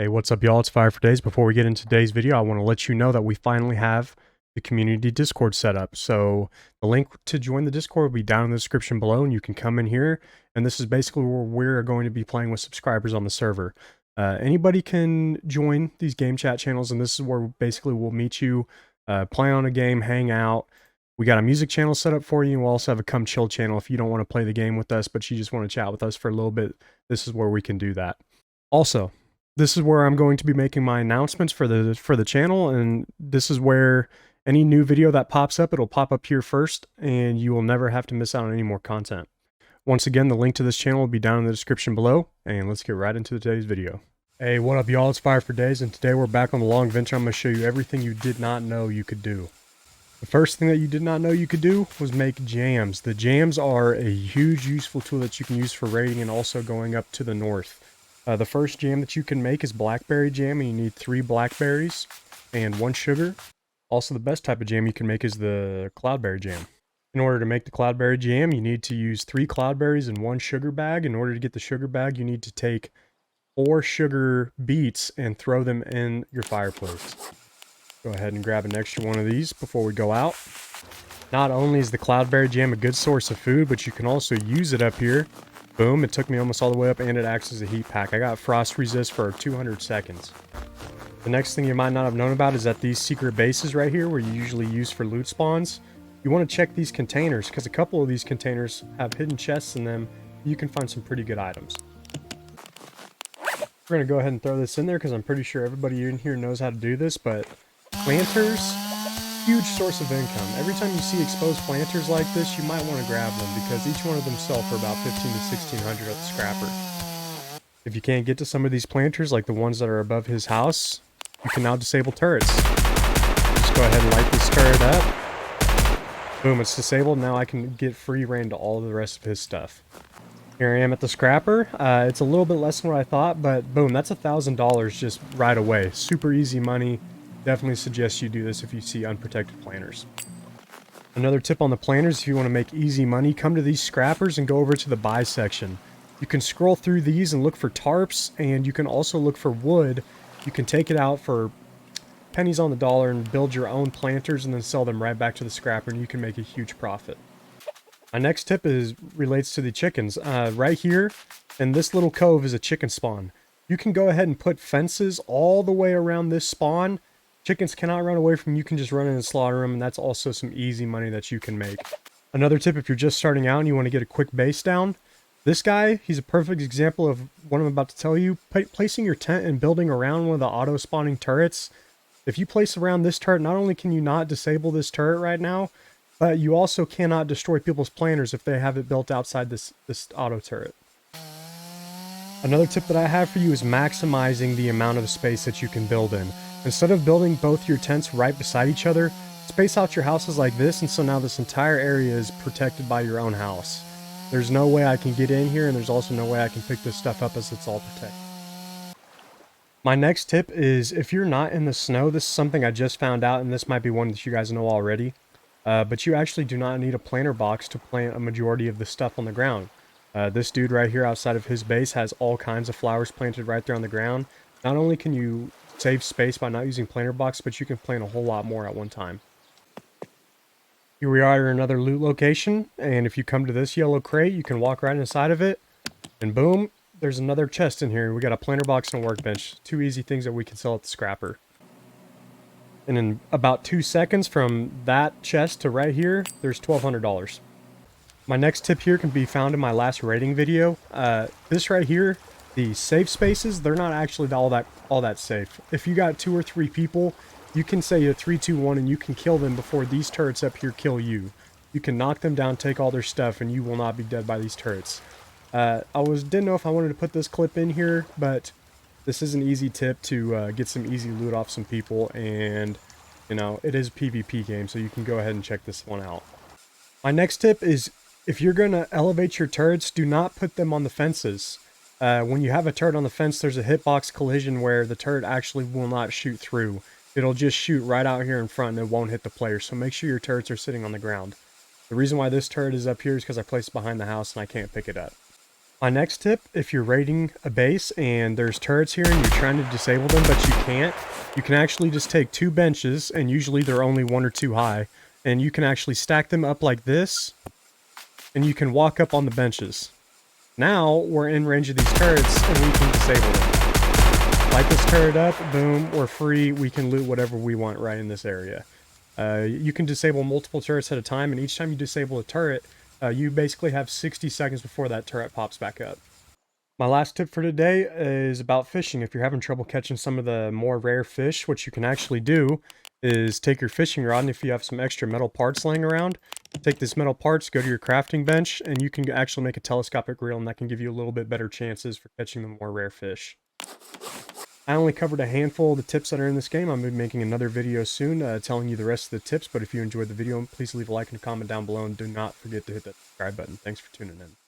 Hey, what's up, y'all? It's Fire for Days. Before we get into today's video, I want to let you know that we finally have the community Discord set up. So the link to join the Discord will be down in the description below, and you can come in here. And this is basically where we're going to be playing with subscribers on the server. Anybody can join these game chat channels, and this is where basically we'll meet you, play on a game, hang out. We got a music channel set up for you, and we'll also have a come chill channel if you don't want to play the game with us, but you just want to chat with us for a little bit. This is where we can do that. Also, this is where I'm going to be making my announcements for the channel, and this is where any new video that pops up, it'll pop up here first, and you will never have to miss out on any more content. Once again, the link to this channel will be down in the description below, and let's get right into today's video. Hey, what up, y'all? It's Fire for Days, and today we're back on the Longvinter. I'm going to show you everything you did not know you could do. The first thing that you did not know you could do was make jams. The jams are a huge useful tool that you can use for raiding and also going up to the north. The first jam that you can make is blackberry jam, and you need 3 blackberries and 1 sugar. Also, the best type of jam you can make is the cloudberry jam. In order to make the cloudberry jam, you need to use 3 cloudberries and 1 sugar bag. In order to get the sugar bag, you need to take 4 sugar beets and throw them in your fireplace. Go ahead and grab an extra one of these before we go out. Not only is the cloudberry jam a good source of food, but you can also use it up here. Boom, it took me almost all the way up, and it acts as a heat pack. I got frost resist for 200 seconds. The next thing you might not have known about is that these secret bases right here, where you usually use for loot spawns, you want to check these containers, because a couple of these containers have hidden chests in them. You can find some pretty good items. We're going to go ahead and throw this in there, because I'm pretty sure everybody in here knows how to do this, but planters, huge source of income. Every time you see exposed planters like this, you might want to grab them, because each one of them sell for about 15 to 1600 at the scrapper. If you can't get to some of these planters, like the ones that are above his house, you can now disable turrets. Just go ahead and light this turret up. Boom, it's disabled. Now I can get free reign to all of the rest of his stuff. Here I am at the scrapper. It's a little bit less than what I thought, but boom, that's $1,000 just right away. Super easy money. Definitely suggest you do this if you see unprotected planters. Another tip on the planters, if you want to make easy money, come to these scrappers and go over to the buy section. You can scroll through these and look for tarps, and you can also look for wood. You can take it out for pennies on the dollar and build your own planters and then sell them right back to the scrapper, and you can make a huge profit. My next tip relates to the chickens. Right here in this little cove is a chicken spawn. You can go ahead and put fences all the way around this spawn. Chickens cannot run away from you. You can just run in and slaughter them, and that's also some easy money that you can make. Another tip, if you're just starting out and you want to get a quick base down, this guy, he's a perfect example of what I'm about to tell you. Placing your tent and building around one of the auto-spawning turrets. If you place around this turret, not only can you not disable this turret right now, but you also cannot destroy people's planters if they have it built outside this auto turret. Another tip that I have for you is maximizing the amount of space that you can build in. Instead of building both your tents right beside each other, space out your houses like this, and so now this entire area is protected by your own house. There's no way I can get in here, and there's also no way I can pick this stuff up as it's all protected. My next tip is, if you're not in the snow, this is something I just found out, and this might be one that you guys know already, but you actually do not need a planter box to plant a majority of the stuff on the ground. This dude right here outside of his base has all kinds of flowers planted right there on the ground. Not only can you save space by not using planter box, but you can plant a whole lot more at one time. Here we are at another loot location, and if you come to this yellow crate, you can walk right inside of it, and boom, there's another chest in here. We got a planter box and a workbench. 2 easy things that we can sell at the scrapper. And in about 2 seconds from that chest to right here, there's $1,200. My next tip here can be found in my last rating video. This right here, the safe spaces, they're not actually all that safe. If you got 2 or 3 people, you can say a 3, 2, 1 and you can kill them before these turrets up here kill you. You can knock them down, take all their stuff, and you will not be dead by these turrets. Didn't know if I wanted to put this clip in here, but this is an easy tip to get some easy loot off some people, and you know, it is a PvP game, so you can go ahead and check this one out. My next tip is, if you're going to elevate your turrets, do not put them on the fences. When you have a turret on the fence, there's a hitbox collision where the turret actually will not shoot through. It'll just shoot right out here in front and it won't hit the player, so make sure your turrets are sitting on the ground. The reason why this turret is up here is because I placed it behind the house and I can't pick it up. My next tip, if you're raiding a base and there's turrets here and you're trying to disable them but you can't, you can actually just take 2 benches, and usually they're only 1 or 2 high, and you can actually stack them up like this, and you can walk up on the benches. Now we're in range of these turrets and we can disable them. Light this turret up, boom, we're free, we can loot whatever we want right in this area. You can disable multiple turrets at a time, and each time you disable a turret, you basically have 60 seconds before that turret pops back up. My last tip for today is about fishing. If you're having trouble catching some of the more rare fish, what you can actually do is take your fishing rod, and if you have some extra metal parts laying around, take this metal parts, go to your crafting bench, and you can actually make a telescopic reel, and that can give you a little bit better chances for catching the more rare fish. I only covered a handful of the tips that are in this game. I'm going to be making another video soon telling you the rest of the tips, but if you enjoyed the video, please leave a like and a comment down below, and do not forget to hit that subscribe button. Thanks for tuning in.